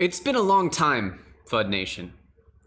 It's been a long time, FUD Nation.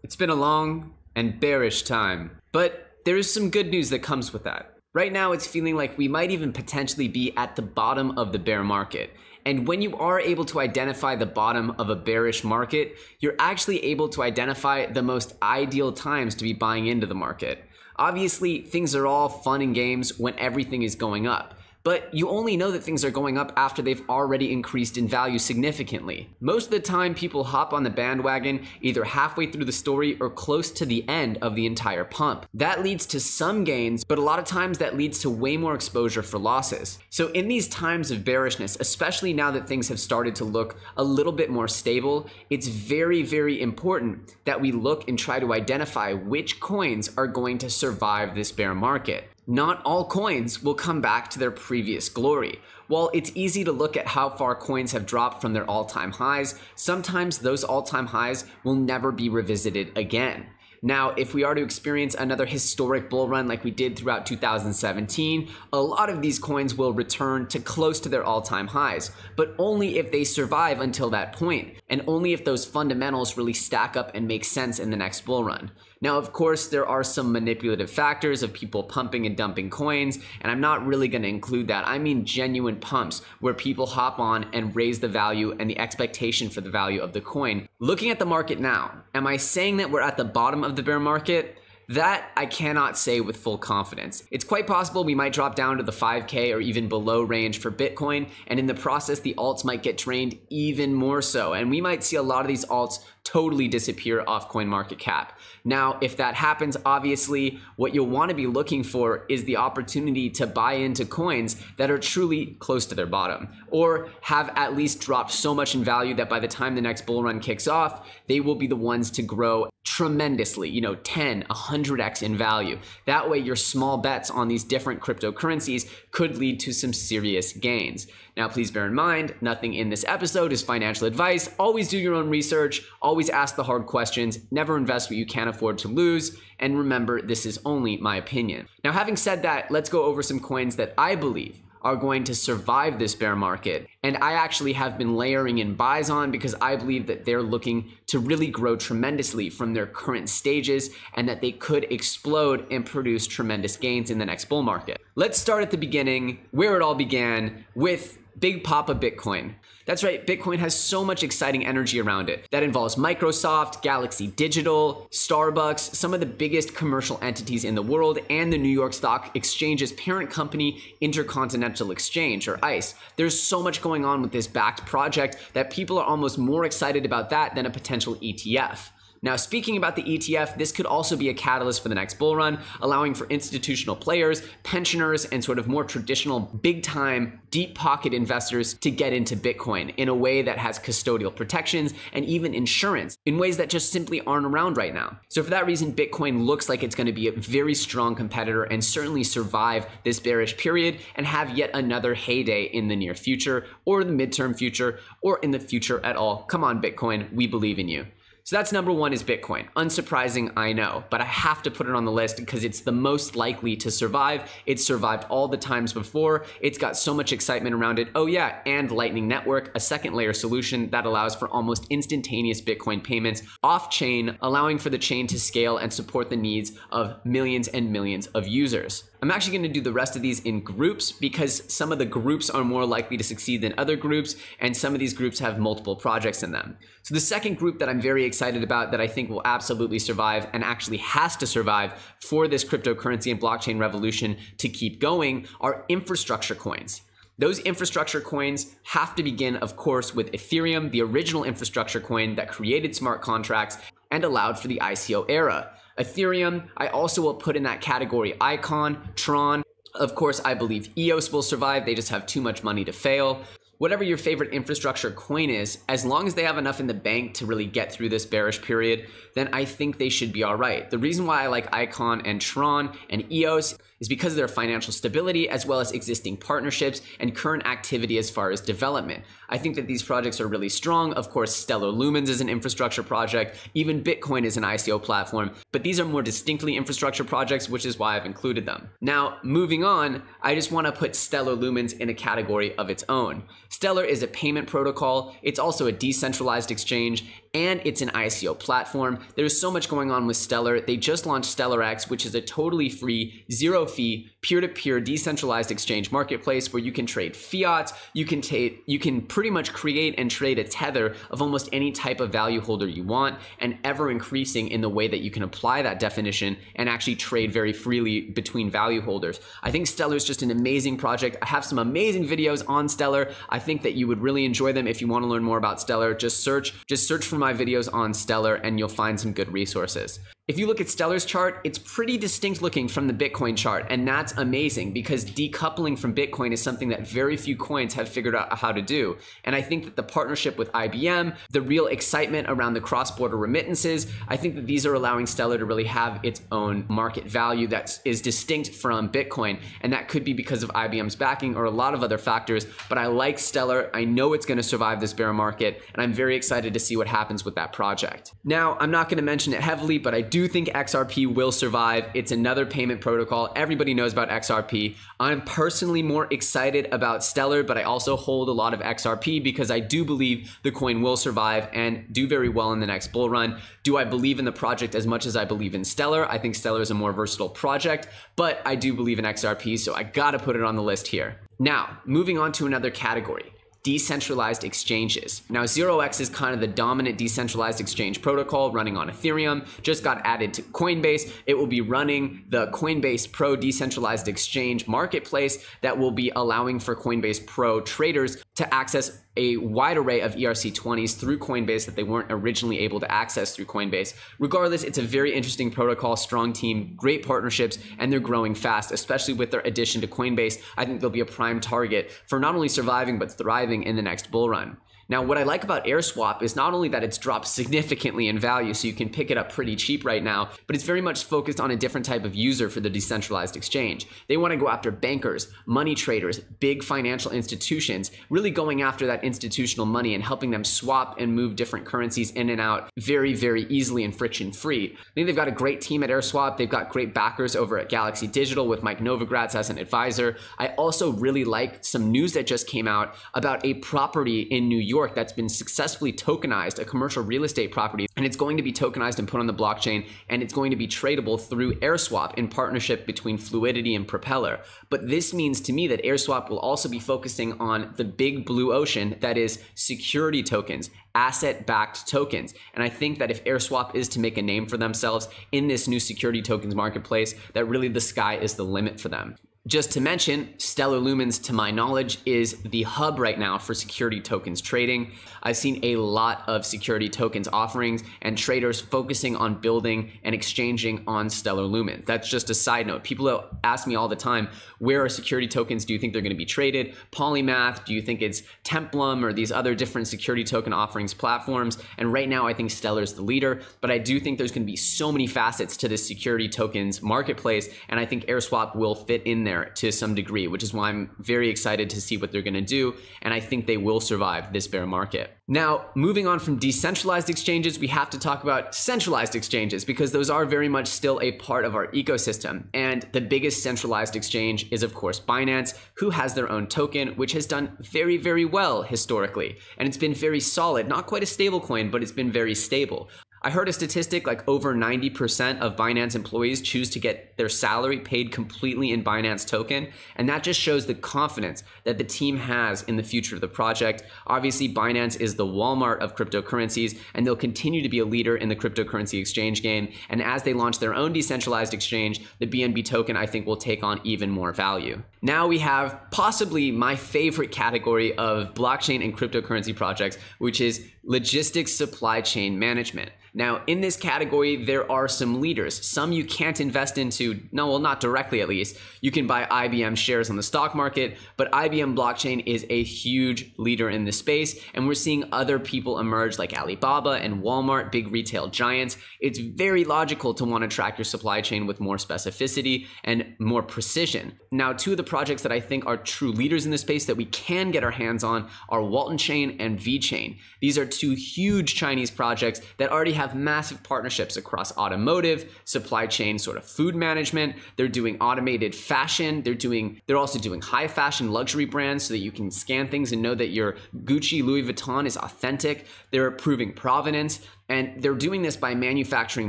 It's been a long and bearish time. But there is some good news that comes with that. Right now, it's feeling like we might even potentially be at the bottom of the bear market. And when you are able to identify the bottom of a bearish market, you're actually able to identify the most ideal times to be buying into the market. Obviously, things are all fun and games when everything is going up. But you only know that things are going up after they've already increased in value significantly. Most of the time, people hop on the bandwagon either halfway through the story or close to the end of the entire pump. That leads to some gains, but a lot of times that leads to way more exposure for losses. So in these times of bearishness, especially now that things have started to look a little bit more stable, it's very, very important that we look and try to identify which coins are going to survive this bear market. Not all coins will come back to their previous glory. While it's easy to look at how far coins have dropped from their all-time highs, sometimes those all-time highs will never be revisited again. Now, if we are to experience another historic bull run like we did throughout 2017, a lot of these coins will return to close to their all-time highs, but only if they survive until that point, and only if those fundamentals really stack up and make sense in the next bull run. Now, of course, there are some manipulative factors of people pumping and dumping coins, and I'm not really going to include that. I mean genuine pumps where people hop on and raise the value and the expectation for the value of the coin. Looking at the market now, am I saying that we're at the bottom of the bear market? That I cannot say with full confidence. It's quite possible we might drop down to the 5K or even below range for Bitcoin, and in the process, the alts might get drained even more so, and we might see a lot of these alts totally disappear off CoinMarketCap. Now, if that happens, obviously, what you'll want to be looking for is the opportunity to buy into coins that are truly close to their bottom, or have at least dropped so much in value that by the time the next bull run kicks off, they will be the ones to grow tremendously, 10, 100x in value. That way, your small bets on these different cryptocurrencies could lead to some serious gains. Now, please bear in mind, nothing in this episode is financial advice. Always do your own research, always ask the hard questions, never invest what you can't afford to lose, and remember, this is only my opinion. Now, having said that, let's go over some coins that I believe are going to survive this bear market. And I actually have been layering in buys on because I believe that they're looking to really grow tremendously from their current stages and that they could explode and produce tremendous gains in the next bull market. Let's start at the beginning, where it all began, with Big Papa Bitcoin. That's right, Bitcoin has so much exciting energy around it. That involves Microsoft, Galaxy Digital, Starbucks, some of the biggest commercial entities in the world, and the New York Stock Exchange's parent company, Intercontinental Exchange, or ICE. There's so much going on with this backed project that people are almost more excited about that than a potential ETF. Now, speaking about the ETF, this could also be a catalyst for the next bull run, allowing for institutional players, pensioners, and sort of more traditional big-time, deep-pocket investors to get into Bitcoin in a way that has custodial protections and even insurance in ways that just simply aren't around right now. So for that reason, Bitcoin looks like it's going to be a very strong competitor and certainly survive this bearish period and have yet another heyday in the near future or the midterm future or in the future at all. Come on, Bitcoin, we believe in you. So that's number one, is Bitcoin. Unsurprising, I know, but I have to put it on the list because it's the most likely to survive. It's survived all the times before. It's got so much excitement around it. Oh yeah, and Lightning Network, a second layer solution that allows for almost instantaneous Bitcoin payments off chain, allowing for the chain to scale and support the needs of millions and millions of users. I'm actually going to do the rest of these in groups because some of the groups are more likely to succeed than other groups, and some of these groups have multiple projects in them. So the second group that I'm very excited about that I think will absolutely survive and actually has to survive for this cryptocurrency and blockchain revolution to keep going are infrastructure coins. Those infrastructure coins have to begin, of course, with Ethereum, the original infrastructure coin that created smart contracts and allowed for the ICO era. Ethereum, I also will put in that category Icon, Tron. Of course, I believe EOS will survive. They just have too much money to fail. Whatever your favorite infrastructure coin is, as long as they have enough in the bank to really get through this bearish period, then I think they should be all right. The reason why I like Icon and Tron and EOS is because of their financial stability as well as existing partnerships and current activity as far as development. I think that these projects are really strong. Of course, Stellar Lumens is an infrastructure project. Even Bitcoin is an ICO platform, but these are more distinctly infrastructure projects, which is why I've included them. Now, moving on, I just want to put Stellar Lumens in a category of its own. Stellar is a payment protocol. It's also a decentralized exchange, and it's an ICO platform. There's so much going on with Stellar. They just launched ZRX, which is a totally free, zero fee, peer-to-peer decentralized exchange marketplace where you can trade fiat, you can pretty much create and trade a tether of almost any type of value holder you want, and ever increasing in the way that you can apply that definition and actually trade very freely between value holders. I think Stellar is just an amazing project. I have some amazing videos on Stellar. I think that you would really enjoy them. If you want to learn more about Stellar, just search for my videos on Stellar and you'll find some good resources. If you look at Stellar's chart, it's pretty distinct looking from the Bitcoin chart, and that's amazing because decoupling from Bitcoin is something that very few coins have figured out how to do. And I think that the partnership with IBM, the real excitement around the cross-border remittances, I think that these are allowing Stellar to really have its own market value that is distinct from Bitcoin, and that could be because of IBM's backing or a lot of other factors, but I like Stellar. I know it's going to survive this bear market, and I'm very excited to see what happens with that project. Now, I'm not going to mention it heavily, but I do think XRP will survive. It's another payment protocol. Everybody knows about XRP. I'm personally more excited about Stellar, but I also hold a lot of XRP because I do believe the coin will survive and do very well in the next bull run. Do I believe in the project as much as I believe in Stellar? I think Stellar is a more versatile project, but I do believe in XRP, so I gotta put it on the list here. Now, moving on to another category. Decentralized exchanges. Now, ZRX is kind of the dominant decentralized exchange protocol running on Ethereum, just got added to Coinbase. It will be running the Coinbase Pro decentralized exchange marketplace that will be allowing for Coinbase Pro traders to access a wide array of ERC20s through Coinbase that they weren't originally able to access through Coinbase. Regardless, it's a very interesting protocol, strong team, great partnerships, and they're growing fast, especially with their addition to Coinbase. I think they'll be a prime target for not only surviving, but thriving in the next bull run. Now, what I like about AirSwap is not only that it's dropped significantly in value, so you can pick it up pretty cheap right now, but it's very much focused on a different type of user for the decentralized exchange. They want to go after bankers, money traders, big financial institutions, really going after that institutional money and helping them swap and move different currencies in and out very, very easily and friction-free. I think they've got a great team at AirSwap. They've got great backers over at Galaxy Digital with Mike Novogratz as an advisor. I also really like some news that just came out about a property in New York that's been successfully tokenized, a commercial real estate property, and it's going to be tokenized and put on the blockchain, and it's going to be tradable through AirSwap in partnership between Fluidity and Propeller. But this means to me that AirSwap will also be focusing on the big blue ocean that is security tokens, asset-backed tokens. And I think that if AirSwap is to make a name for themselves in this new security tokens marketplace, that really the sky is the limit for them. Just to mention, Stellar Lumens, to my knowledge, is the hub right now for security tokens trading. I've seen a lot of security tokens offerings and traders focusing on building and exchanging on Stellar Lumens. That's just a side note. People ask me all the time, where are security tokens? Do you think they're going to be traded? Polymath? Do you think it's Templum or these other different security token offerings platforms? And right now, I think Stellar's the leader, but I do think there's going to be so many facets to this security tokens marketplace, and I think AirSwap will fit in there to some degree, which is why I'm very excited to see what they're going to do, and I think they will survive this bear market. Now, moving on from decentralized exchanges, we have to talk about centralized exchanges because those are very much still a part of our ecosystem. And the biggest centralized exchange is, of course, Binance, who has their own token, which has done very, very well historically. And it's been very solid, not quite a stable coin, but it's been very stable. I heard a statistic like over 90% of Binance employees choose to get their salary paid completely in Binance token. And that just shows the confidence that the team has in the future of the project. Obviously, Binance is the Walmart of cryptocurrencies, and they'll continue to be a leader in the cryptocurrency exchange game. And as they launch their own decentralized exchange, the BNB token, I think, will take on even more value. Now we have possibly my favorite category of blockchain and cryptocurrency projects, which is logistics supply chain management. Now, in this category, there are some leaders. Some you can't invest into, no, well, not directly at least. You can buy IBM shares on the stock market, but IBM blockchain is a huge leader in this space, and we're seeing other people emerge like Alibaba and Walmart, big retail giants. It's very logical to want to track your supply chain with more specificity and more precision. Now, two of the projects that I think are true leaders in this space that we can get our hands on are Walton Chain and VeChain. These are two huge Chinese projects that already have massive partnerships across automotive, supply chain, sort of food management. They're doing automated fashion. They're also doing high fashion luxury brands so that you can scan things and know that your Gucci, Louis Vuitton is authentic. They're proving provenance, and they're doing this by manufacturing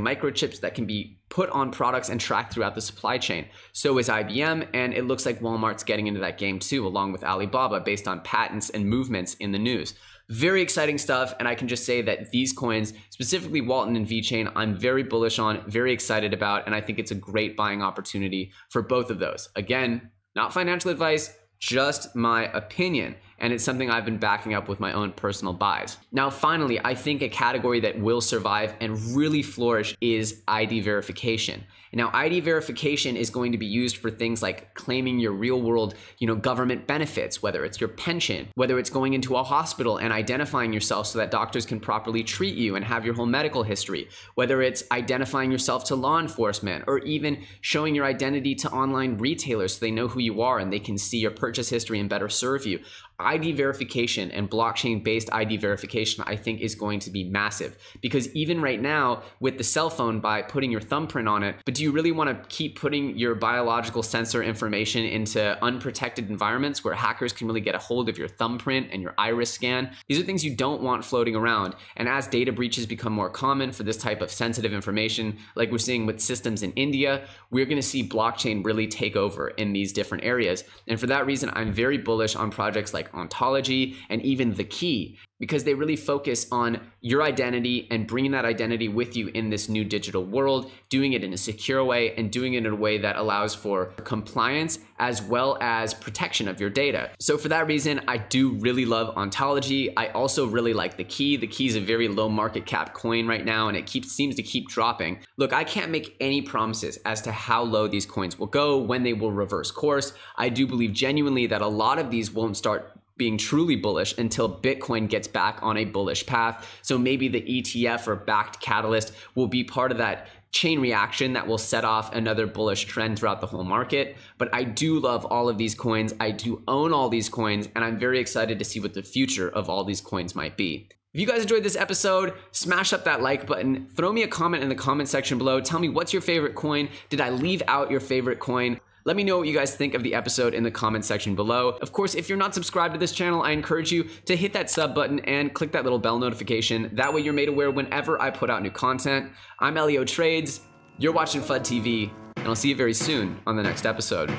microchips that can be put on products and tracked throughout the supply chain. So is IBM, and it looks like Walmart's getting into that game too, along with Alibaba, based on patents and movements in the news. Very exciting stuff, and I can just say that these coins, specifically Walton and VeChain, I'm very bullish on, very excited about, and I think it's a great buying opportunity for both of those. Again, not financial advice, just my opinion, and it's something I've been backing up with my own personal buys. Now, finally, I think a category that will survive and really flourish is ID verification. Now, ID verification is going to be used for things like claiming your real world, government benefits, whether it's your pension, whether it's going into a hospital and identifying yourself so that doctors can properly treat you and have your whole medical history, whether it's identifying yourself to law enforcement, or even showing your identity to online retailers so they know who you are and they can see your purchase history and better serve you. ID verification and blockchain-based ID verification, I think, is going to be massive, because even right now with the cell phone, by putting your thumbprint on it, but do you really want to keep putting your biological sensor information into unprotected environments where hackers can really get a hold of your thumbprint and your iris scan? These are things you don't want floating around. And as data breaches become more common for this type of sensitive information, like we're seeing with systems in India, we're going to see blockchain really take over in these different areas. And for that reason, I'm very bullish on projects like Ontology and even The Key, because they really focus on your identity and bringing that identity with you in this new digital world, doing it in a secure way and doing it in a way that allows for compliance as well as protection of your data. So for that reason, I do really love Ontology. I also really like The Key. The Key is a very low market cap coin right now, and it seems to keep dropping. Look, I can't make any promises as to how low these coins will go, when they will reverse course. I do believe genuinely that a lot of these won't start being truly bullish until Bitcoin gets back on a bullish path. So maybe the ETF or backed catalyst will be part of that chain reaction that will set off another bullish trend throughout the whole market. But I do love all of these coins. I do own all these coins, and I'm very excited to see what the future of all these coins might be. If you guys enjoyed this episode, smash up that like button, throw me a comment in the comment section below. Tell me, what's your favorite coin? Did I leave out your favorite coin? Let me know what you guys think of the episode in the comment section below. Of course, if you're not subscribed to this channel, I encourage you to hit that sub button and click that little bell notification. That way you're made aware whenever I put out new content. I'm Elio Trades, you're watching FUD TV, and I'll see you very soon on the next episode.